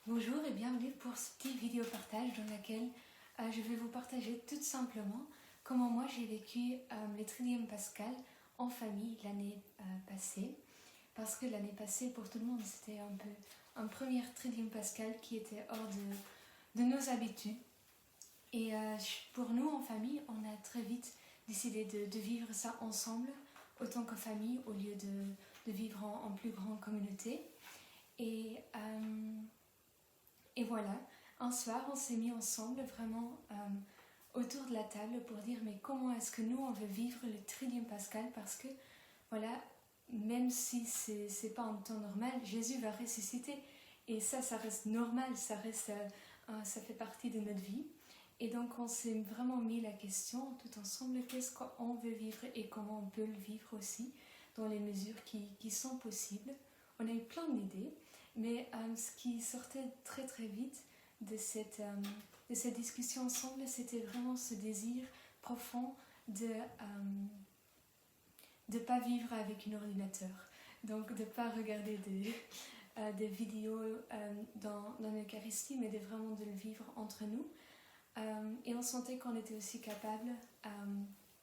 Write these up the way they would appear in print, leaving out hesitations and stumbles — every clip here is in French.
Bonjour et bienvenue pour ce petit vidéo partage dans laquelle je vais vous partager tout simplement comment moi j'ai vécu les Tridium Pascal en famille l'année passée. Parce que l'année passée pour tout le monde c'était un peu un premier Tridium Pascal qui était hors de nos habitudes. Et pour nous en famille on a très vite décidé de vivre ça ensemble autant que famille au lieu de vivre en plus grande communauté. Et voilà, un soir, on s'est mis ensemble vraiment autour de la table pour dire mais comment est-ce que nous on veut vivre le Tridium Pascal, parce que voilà, même si c'est pas en temps normal, Jésus va ressusciter et ça reste normal, ça fait partie de notre vie. Et donc on s'est vraiment mis la question tout ensemble, qu'est-ce qu'on veut vivre et comment on peut le vivre aussi dans les mesures qui sont possibles. On a eu plein d'idées, mais ce qui sortait très très vite de cette discussion ensemble, c'était vraiment ce désir profond de ne pas vivre avec un ordinateur. Donc de ne pas regarder des vidéos dans l'Eucharistie, mais vraiment de le vivre entre nous. Et on sentait qu'on était aussi capable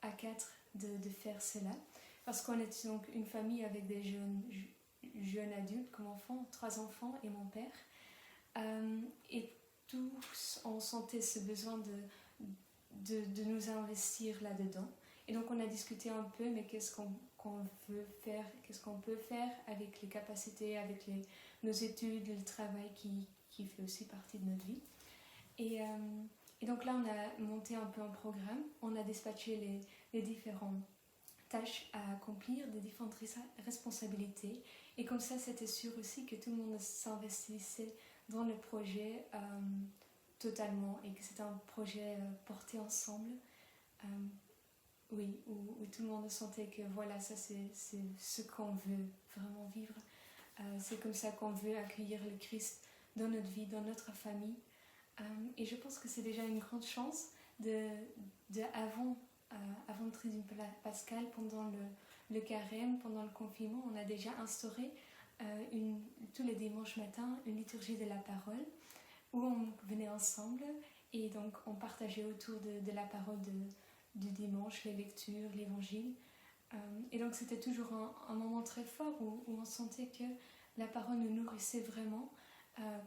à quatre de faire cela, parce qu'on était donc une famille avec des jeunes adultes comme enfants, 3 enfants et mon père. Et tous, on sentait ce besoin de nous investir là-dedans. Et donc on a discuté un peu, mais qu'est-ce qu'on veut faire, qu'est-ce qu'on peut faire avec les capacités, avec nos études, le travail qui fait aussi partie de notre vie. Et donc là, on a monté un peu un programme, on a dispatché les différentes tâches à accomplir, des différentes responsabilités. Et comme ça, c'était sûr aussi que tout le monde s'investissait dans le projet totalement et que c'était un projet porté ensemble. Oui, où tout le monde sentait que voilà, ça c'est ce qu'on veut vraiment vivre. C'est comme ça qu'on veut accueillir le Christ dans notre vie, dans notre famille. Et je pense que c'est déjà une grande chance avant le Tridium Pascal, pendant le carême, pendant le confinement, on a déjà instauré tous les dimanches matins une liturgie de la parole où on venait ensemble et donc on partageait autour de la parole du dimanche, les lectures, l'évangile. Et donc c'était toujours un moment très fort où on sentait que la parole nous nourrissait vraiment,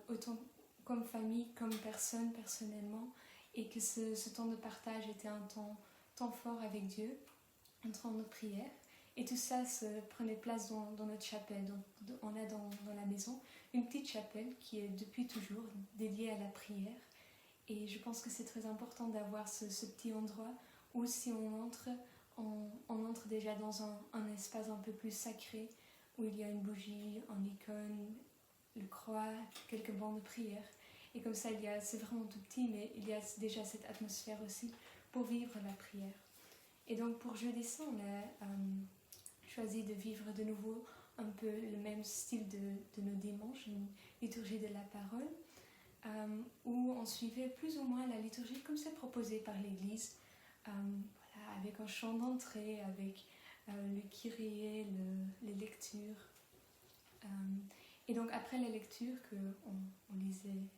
autant comme famille, comme personne, personnellement, et que ce temps de partage était un temps fort avec Dieu, un temps de prière. Et tout ça se prenait place dans notre chapelle. Donc, on a dans la maison une petite chapelle qui est depuis toujours dédiée à la prière. Et je pense que c'est très important d'avoir ce petit endroit où si on entre, on entre déjà dans un espace un peu plus sacré, où il y a une bougie, une icône, le croix, quelques bancs de prière. Et comme ça, c'est vraiment tout petit, mais il y a déjà cette atmosphère aussi pour vivre la prière. Et donc pour jeudi saint, on a choisi de vivre de nouveau un peu le même style de nos dimanches, une liturgie de la parole, où on suivait plus ou moins la liturgie comme c'est proposé par l'Église, voilà, avec un chant d'entrée, avec le Kyrie, les lectures. Et donc après la lecture,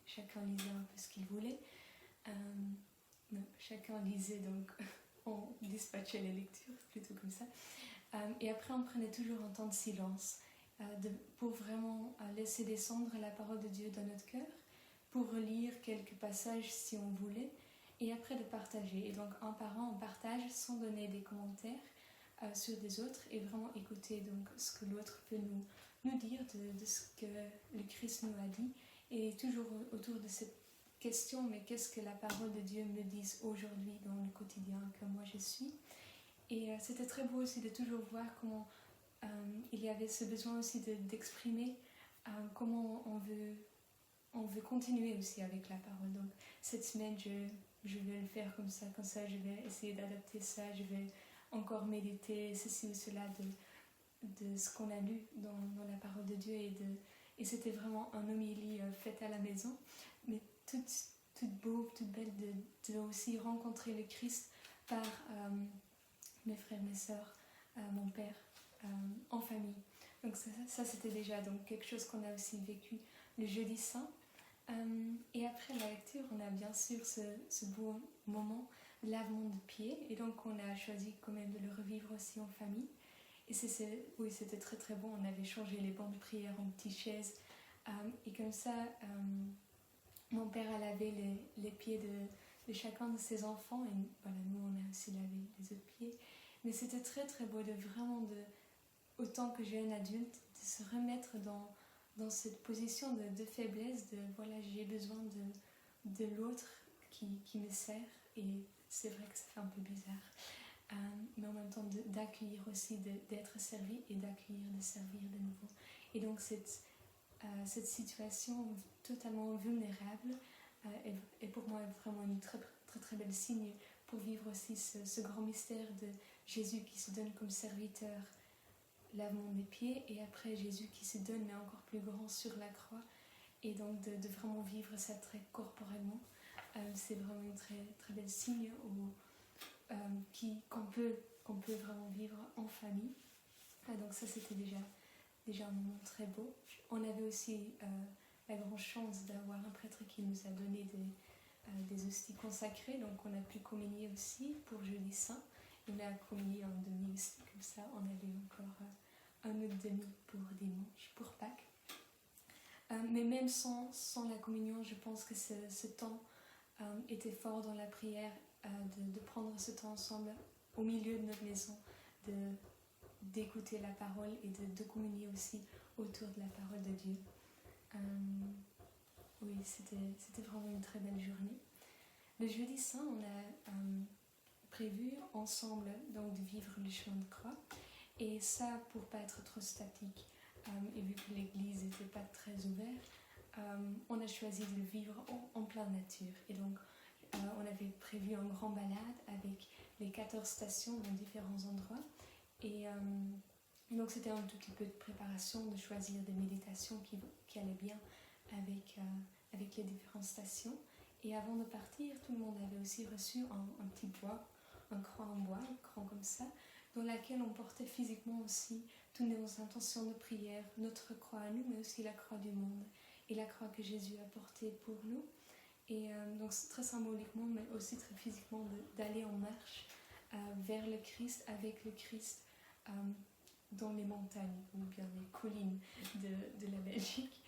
chacun lisait un peu ce qu'il voulait. Chacun lisait, donc on dispatchait les lectures, plutôt comme ça. Et après on prenait toujours un temps de silence pour vraiment laisser descendre la parole de Dieu dans notre cœur, pour relire quelques passages si on voulait, et après de partager. Et donc un par un on partage sans donner des commentaires sur des autres et vraiment écouter donc ce que l'autre peut nous dire de ce que le Christ nous a dit, et toujours autour de cette question, mais qu'est-ce que la parole de Dieu me dit aujourd'hui dans le quotidien que moi je suis. Et c'était très beau aussi de toujours voir comment il y avait ce besoin aussi d'exprimer comment on veut continuer aussi avec la parole. Donc cette semaine je vais le faire comme ça je vais essayer d'adapter ça, je vais encore méditer ceci ou cela de ce qu'on a lu dans la parole de Dieu, et c'était vraiment un homélie faite à la maison, mais toute beau, toute belle, de aussi rencontrer le Christ par mes frères, mes sœurs, mon père, en famille. Donc ça c'était déjà donc quelque chose qu'on a aussi vécu le jeudi saint. Et après la lecture, on a bien sûr ce beau moment de lavement de pieds. Et donc on a choisi quand même de le revivre aussi en famille. Et oui, c'était très très bon. On avait changé les bancs de prière en petites chaises. Et comme ça, mon père a lavé les pieds de chacun de ses enfants. Et voilà, nous, on a aussi lavé les autres pieds. Mais c'était très très beau autant que jeune adulte, de se remettre dans cette position de faiblesse, de voilà, j'ai besoin de l'autre qui me sert. Et c'est vrai que ça fait un peu bizarre. Mais en même temps d'accueillir aussi, d'être servi et d'accueillir, de servir de nouveau. Et donc cette situation totalement vulnérable est pour moi vraiment une très très très belle signe pour vivre aussi ce grand mystère de Jésus qui se donne comme serviteur, lavement des pieds, et après Jésus qui se donne mais encore plus grand sur la croix, et donc de vraiment vivre ça très corporellement. C'est vraiment une très très belle signe qu'on peut vraiment vivre en famille. Donc ça c'était déjà un moment très beau. On avait aussi la grande chance d'avoir un prêtre qui nous a donné des hosties consacrées, donc on a pu communier aussi pour Jeudi Saint. On a communié en demi aussi, comme ça on avait encore un autre demi pour dimanche, pour Pâques. Mais même sans la communion, je pense que ce temps était fort dans la prière, de prendre ce temps ensemble au milieu de notre maison, d'écouter la parole et de communier aussi autour de la parole de Dieu. Oui, c'était vraiment une très belle journée. Le Jeudi Saint, on a prévu ensemble donc, de vivre le chemin de croix, et ça pour pas être trop statique, et vu que l'église n'était pas très ouverte, on a choisi de le vivre en pleine nature. Et donc on avait prévu une grande balade avec les 14 stations dans différents endroits, et donc c'était un tout petit peu de préparation, de choisir des méditations qui allaient bien avec les différentes stations. Et avant de partir, tout le monde avait aussi reçu un petit bois, un croix en bois, grand comme ça, dans laquelle on portait physiquement aussi toutes nos intentions de prière, notre croix à nous, mais aussi la croix du monde et la croix que Jésus a portée pour nous. Et donc c'est très symboliquement, mais aussi très physiquement, d'aller en marche vers le Christ, avec le Christ, dans les montagnes ou bien les collines de la Belgique.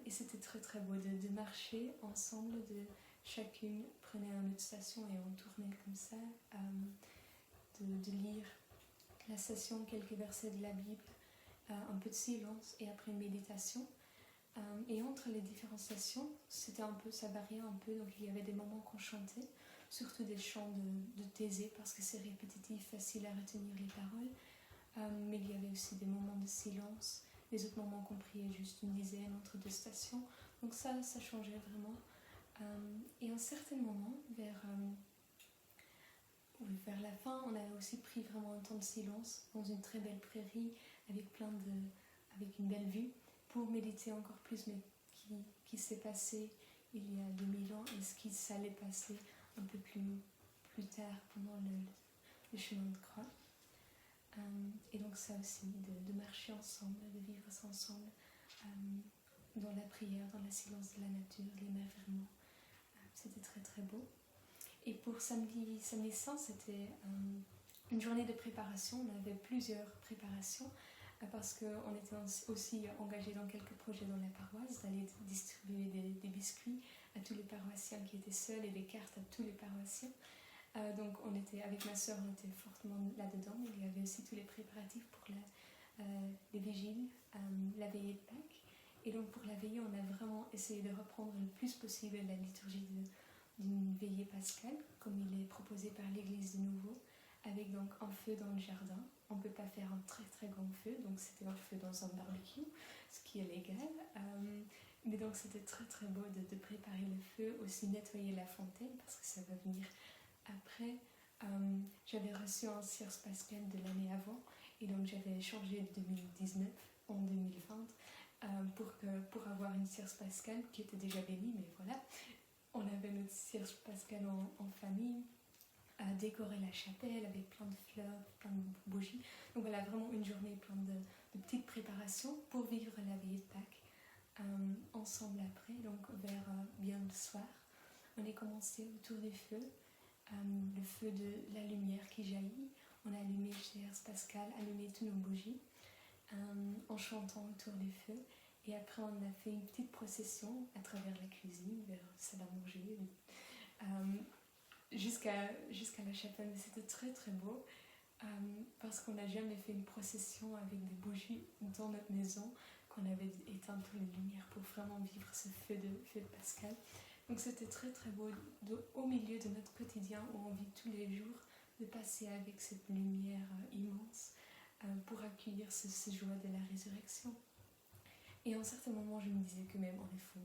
Et c'était très très beau de marcher ensemble, chacune prenait une autre station et on tournait comme ça, de lire la station, quelques versets de la Bible, un peu de silence et après une méditation. Et entre les différentes stations, ça variait un peu, donc il y avait des moments qu'on chantait, surtout des chants de Thésée parce que c'est répétitif, facile à retenir les paroles, mais il y avait aussi des moments de silence, les autres moments qu'on priait juste une dizaine entre deux stations, donc ça changeait vraiment. Et à un certain moment, vers la fin, on a aussi pris vraiment un temps de silence dans une très belle prairie avec une belle vue, pour méditer encore plus, mais qui s'est passé il y a 2000 ans et ce qui s'allait passer un peu plus tard pendant le chemin de croix. Et donc ça aussi, de marcher ensemble, de vivre ça ensemble, dans la prière, dans le silence de la nature, l'émerveillement. C'était très très beau. Et pour samedi Saint, c'était une journée de préparation. On avait plusieurs préparations, parce qu'on était aussi engagés dans quelques projets dans la paroisse, d'aller distribuer des biscuits à tous les paroissiens qui étaient seuls et des cartes à tous les paroissiens. Donc avec ma sœur, on était fortement là-dedans. Il y avait aussi tous les préparatifs pour les vigiles, la veillée de Pâques. Et donc pour la veillée, on a vraiment essayé de reprendre le plus possible la liturgie d'une veillée pascale, comme il est proposé par l'Église de nouveau, avec donc un feu dans le jardin. On ne peut pas faire un très très grand feu, donc c'était un feu dans un barbecue, ce qui est légal. Mais donc c'était très très beau de préparer le feu, aussi nettoyer la fontaine, parce que ça va venir après. J'avais reçu un cierge pascal de l'année avant, et donc j'avais changé de 2019 en 2020 pour avoir une cierge pascal qui était déjà bénie, mais voilà. On avait notre cierge pascal en famille, à décorer la chapelle avec plein de fleurs, plein de bougies. Donc voilà, vraiment une journée pleine de petites préparations pour vivre la veillée de Pâques ensemble après. Donc vers le soir. On est commencé autour du feu, le feu de la lumière qui jaillit. On a allumé, cher Pascal, allumé toutes nos bougies en chantant autour du feu. Et après, on a fait une petite procession à travers la cuisine, vers la salle à manger, jusqu'à la chapelle. C'était très très beau parce qu'on n'a jamais fait une procession avec des bougies dans notre maison, qu'on avait éteint toutes les lumières pour vraiment vivre ce feu de Pascal. Donc c'était très très beau au milieu de notre quotidien où on vit tous les jours, de passer avec cette lumière immense pour accueillir ce joie de la résurrection. Et en certains moments, je me disais que même on est fou.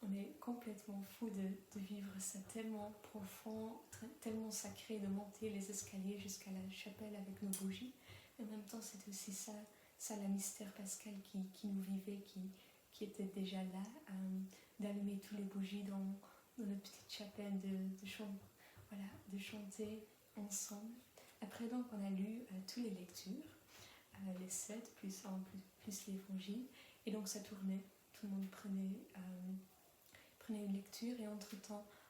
On est complètement fou de vivre ça tellement profond, tellement sacré, de monter les escaliers jusqu'à la chapelle avec nos bougies. Et en même temps, c'était aussi ça la mystère pascal qui nous vivait, qui était déjà là, d'allumer tous les bougies dans notre petite chapelle, de chanter ensemble. Après, donc, on a lu toutes les lectures, les 7 plus l'évangile. Et donc ça tournait, tout le monde prenait une lecture et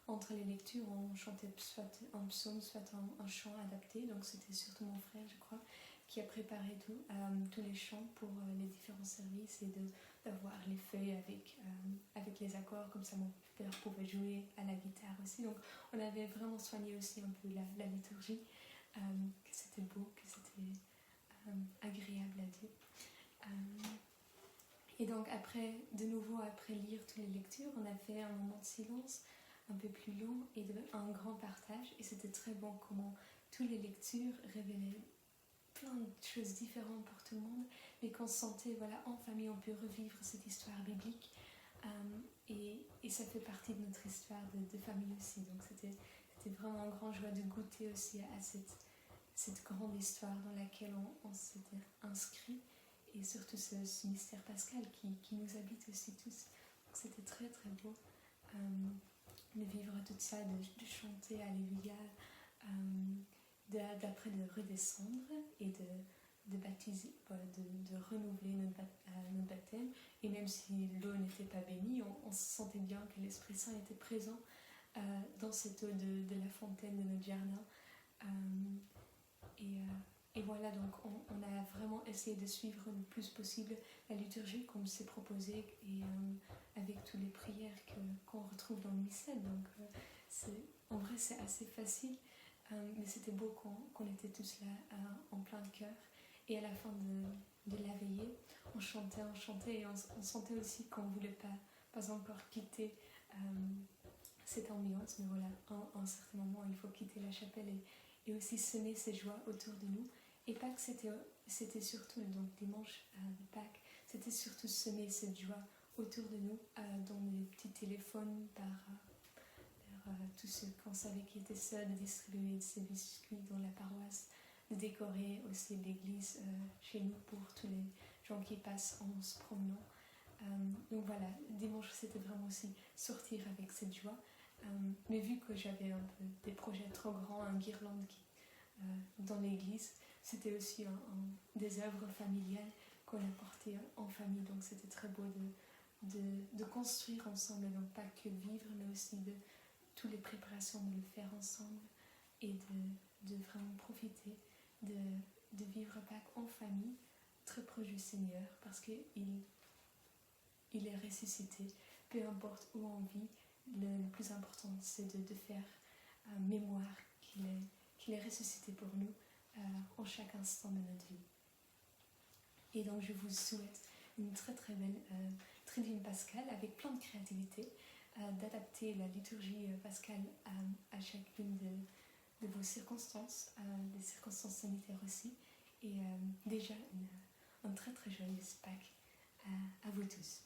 entre les lectures, on chantait soit un psaume, soit un chant adapté. Donc c'était surtout mon frère, je crois, qui a préparé tous les chants pour les différents services et d'avoir les feuilles avec les accords, comme ça mon père pouvait jouer à la guitare aussi. Donc on avait vraiment soigné aussi un peu la liturgie, que c'était beau, que c'était agréable à Dieu. Et donc après lire toutes les lectures, on a fait un moment de silence un peu plus long et un grand partage. Et c'était très bon comment toutes les lectures révélaient plein de choses différentes pour tout le monde, mais qu'on se sentait, en famille, on peut revivre cette histoire biblique. Et ça fait partie de notre histoire de famille aussi. Donc c'était vraiment un grand joie de goûter aussi à cette grande histoire dans laquelle on s'était inscrit. Et surtout ce mystère pascal qui nous habite aussi tous. Donc c'était très très beau de vivre tout ça, de chanter Alléluia, d'après de redescendre et de baptiser, de renouveler notre baptême. Et même si l'eau n'était pas bénie, on se sentait bien que l'Esprit Saint était présent dans cette eau de la fontaine de notre jardin. Et voilà, donc on a vraiment essayé de suivre le plus possible la liturgie comme c'est proposé et avec toutes les prières qu'on retrouve dans le missel. Donc en vrai c'est assez facile, mais c'était beau qu'on était tous là en plein cœur. Et à la fin de la veillée, on chantait et on sentait aussi qu'on ne voulait pas encore quitter cette ambiance. Mais voilà, à un certain moment, il faut quitter la chapelle et aussi semer ces joies autour de nous. Et Pâques, c'était surtout, donc dimanche de Pâques, c'était surtout semer cette joie autour de nous, dans les petits téléphones, par tous ceux qu'on savait qui étaient seuls, de distribuer ces biscuits dans la paroisse, de décorer aussi l'église chez nous pour tous les gens qui passent en se promenant. Donc voilà, dimanche, c'était vraiment aussi sortir avec cette joie. Mais vu que j'avais un peu des projets trop grands, un guirlande dans l'église, c'était aussi des œuvres familiales qu'on a portées en famille. Donc c'était très beau de construire ensemble, donc pas que vivre, mais aussi de toutes les préparations, de le faire ensemble et de vraiment profiter de vivre Pâques en famille, très proche du Seigneur, parce qu'il est ressuscité. Peu importe où on vit, le plus important c'est de faire mémoire qu'il est ressuscité pour nous en chaque instant de notre vie. Et donc je vous souhaite une très très belle Triduum pascale avec plein de créativité, d'adapter la liturgie pascale à chacune de vos circonstances, des circonstances sanitaires aussi. Et déjà un très très joyeuse Pâques à vous tous.